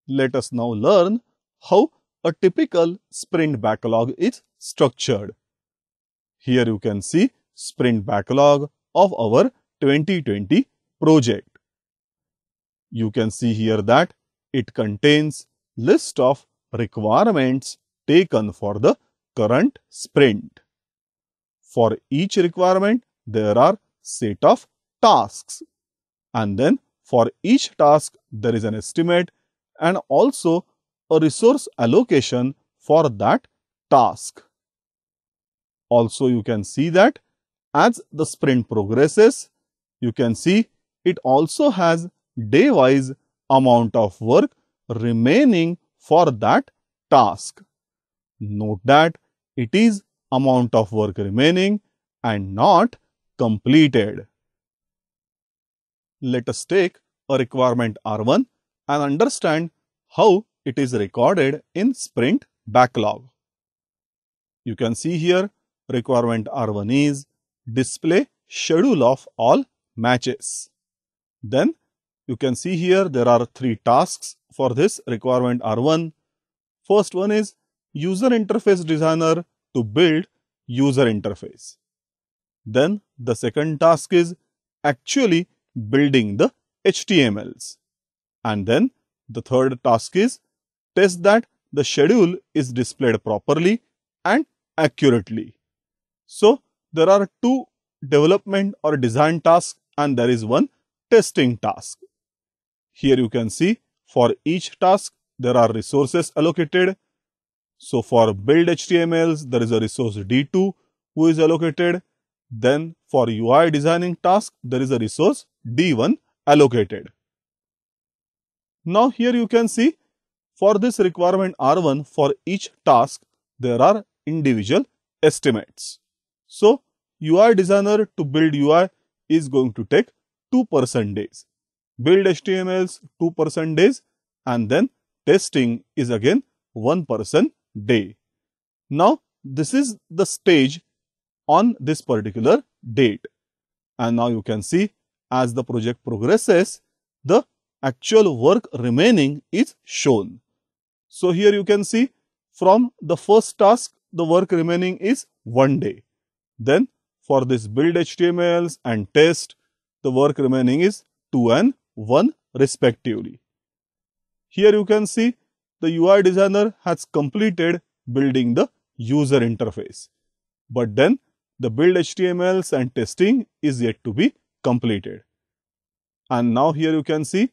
Let us now learn how a typical sprint backlog is structured. Here you can see sprint backlog of our 2020 project. You can see here that it contains list of requirements taken for the current sprint. For each requirement, there are set of tasks, and then for each task there is an estimate and also a resource allocation for that task. Also, you can see that as the sprint progresses, you can see it also has day-wise amount of work remaining for that task. Note that it is amount of work remaining and not completed. Let us take a requirement R1 and understand how it is recorded in sprint backlog. You can see here requirement R1 is display schedule of all matches. Then you can see here there are 3 tasks for this requirement R1. First one is user interface designer to build user interface. Then the second task is actually building the HTMLs. And then the third task is test that the schedule is displayed properly and accurately. So there are 2 development or design tasks and there is 1 testing task. Here you can see for each task there are resources allocated. So for build HTMLs there is a resource D2 who is allocated. Then for UI designing task there is a resource D1 allocated. Now here you can see for this requirement R1 for each task there are individual estimates. So UI designer to build UI is going to take 2% days. Build HTMLs 2% days and then testing is again 1% day. Now this is the stage on this particular date. And now you can see as the project progresses, the actual work remaining is shown. So here you can see from the first task, the work remaining is 1 day. Then for this build HTMLs and test, the work remaining is 2 and 1 respectively. Here you can see the UI designer has completed building the user interface. But then the build HTMLs and testing is yet to be completed. And now here you can see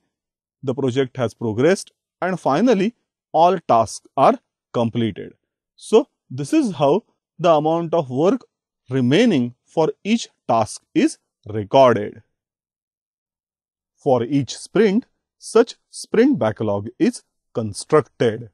the project has progressed and finally all tasks are completed. So this is how the amount of work remaining for each task is recorded. For each sprint, such sprint backlog is constructed.